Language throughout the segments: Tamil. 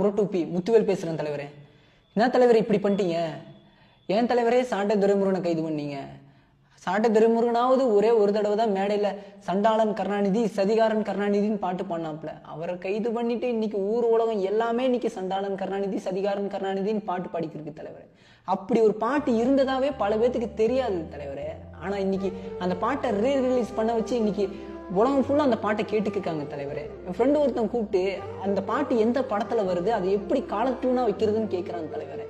முரட்டூப்பி முத்துவேல் பேசுறேன் தலைவரே. என்ன தலைவரே இப்படி பண்ணிட்டீங்க? ஏன் தலைவரே சாட்டை துரைமுருகனை கைது பண்ணீங்க? சாட்டை துரைமுருகனாவது ஒரே ஒரு தடவை தான் மேடையில சண்டாளன் கருணாநிதி சதிகாரன் கருணாநிதினு பாட்டு பண்ணாப்ல. அவரை கைது பண்ணிட்டு இன்னைக்கு ஊர் உலகம் எல்லாமே இன்னைக்கு சண்டாளன் கருணாநிதி சதிகாரன் கருணாநிதினு பாட்டு பாடிக்கிருக்கு தலைவரே. அப்படி ஒரு பாட்டு இருந்ததாவே பல பேத்துக்கு தெரியாது தலைவரே. ஆனா இன்னைக்கு அந்த பாட்டை ரிலீஸ் பண்ண வச்சு இன்னைக்கு உலகம் ஃபுல்லா அந்த பாட்டை கேட்டுக்கிருக்காங்க தலைவரே. என் ஃப்ரெண்டு ஒருத்தன் கூப்பிட்டு அந்த பாட்டு எந்த படத்துல வருது, அது எப்படி காலத்தூணா வைக்கிறதுன்னு கேட்கிறாங்க தலைவரே.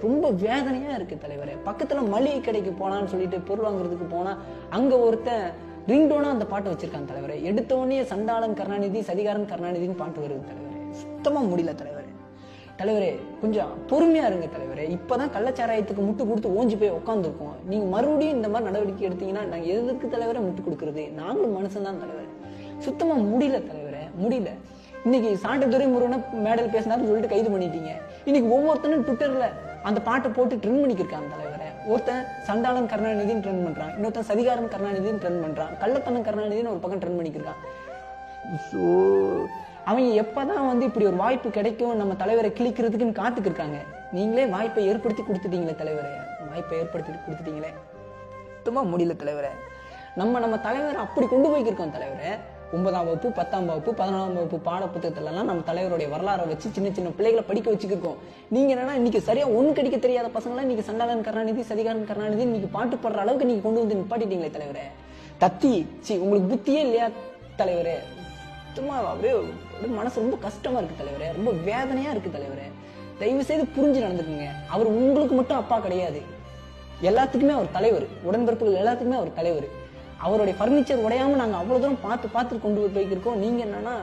ரொம்ப வேதனையா இருக்கு தலைவரே. பக்கத்துல மளிகை கடைக்கு போனான்னு சொல்லிட்டு பொருள் வாங்குறதுக்கு போனா அங்க ஒருத்தன் ரிங்டோனா அந்த பாட்டை வச்சிருக்காங்க தலைவரே. எடுத்த உடனே சண்டாளன் கருணாநிதி சதிகாரன் கருணாநிதினு பாட்டு வருது தலைவரே. சுத்தமா முடியல தலைவரே. தலைவரே கொஞ்சம் பொறுமையா இருங்க தலைவரே. இப்பதான் கள்ளச்சாராயத்துக்கு முட்டு கொடுத்து ஓஞ்சி போய் உட்காந்துருக்கோம். நீங்க மறுபடியும் இந்த மாதிரி நடவடிக்கை எடுத்தீங்கன்னா நாங்க எதுக்கு தலைவரை முட்டு கொடுக்கறது? நாங்களும் மனுஷன் தான் தலைவரே. சுத்தமா முடியல தலைவரே, முடியல. இன்னைக்கு சாட்டை துரைமுருகனை மேடையில் பேசினாருன்னு சொல்லிட்டு கைது பண்ணிட்டீங்க. இன்னைக்கு ஒவ்வொருத்தனும் ட்விட்டர்ல அந்த பாட்டை போட்டு ட்ரெண்ட் பண்ணிக்கிருக்காங்க தலைவரே. ஒருத்தன் சண்டாளன் கருணாநிதினு ட்ரெண்ட் பண்றான், இன்னொருத்தன் சதிகாரன் கருணாநிதினு ட்ரெண்ட் பண்றான், கள்ளத்தனம் கருணாநிதினு ஒரு பக்கம் ட்ரெண்ட் பண்ணிக்கிருக்கான். அவங்க எப்பதான் இப்படி ஒரு வாய்ப்பு கிடைக்கும் நம்ம தலைவரை கிழிக்கிறதுக்குன்னு காத்துக்கு இருக்காங்க. நீங்களே வாய்ப்பை ஏற்படுத்தி கொடுத்துட்டீங்களே தலைவரே, வாய்ப்பை ஏற்படுத்தி கொடுத்துட்டீங்களே. சுத்தமா முடியல தலைவரே. நம்ம தலைவரை அப்படி கொண்டு போய்க்கிருக்கோம் தலைவரே. 9ஆம் வகுப்பு 10ஆம் வகுப்பு 11ஆம் வகுப்பு பாட புத்தகத்திலலாம் நம்ம தலைவருடைய வரலாறை வச்சு சின்ன சின்ன பிள்ளைகளை படிக்க வச்சுக்கிருக்கோம். நீங்க என்னன்னா இன்னைக்கு சரியா ஒண்ணு கடிக்க தெரியாத பசங்களாம் இன்னைக்கு சண்டாளன் கருணாநிதி சதிகாரன் கருணாநிதி இன்னைக்கு பாட்டு பாடுற அளவுக்கு நீங்க கொண்டு வந்து நிப்பாட்டிட்டீங்களே தலைவரே. தத்தி உங்களுக்கு புத்தியே இல்லையா தலைவரே? சுத்தமா அப்படியே மனசு ரொம்ப கஷ்டமா இருக்கு தலைவரே, ரொம்ப வேதனையா இருக்கு தலைவரே. தயவு செய்து புரிஞ்சு நடந்துக்குங்க. அவர் உங்களுக்கு மட்டும் அப்பா கிடையாது, எல்லாத்துக்குமே அவர் தலைவர். உடன்பிறப்புகள் எல்லாத்துக்குமே அவர் தலைவர். அவருடைய பர்னிச்சர் உடையாம நாங்க அவ்வளவு தூரம் பார்த்து கொண்டு போய்க்கிருக்கோம். நீங்க என்னன்னா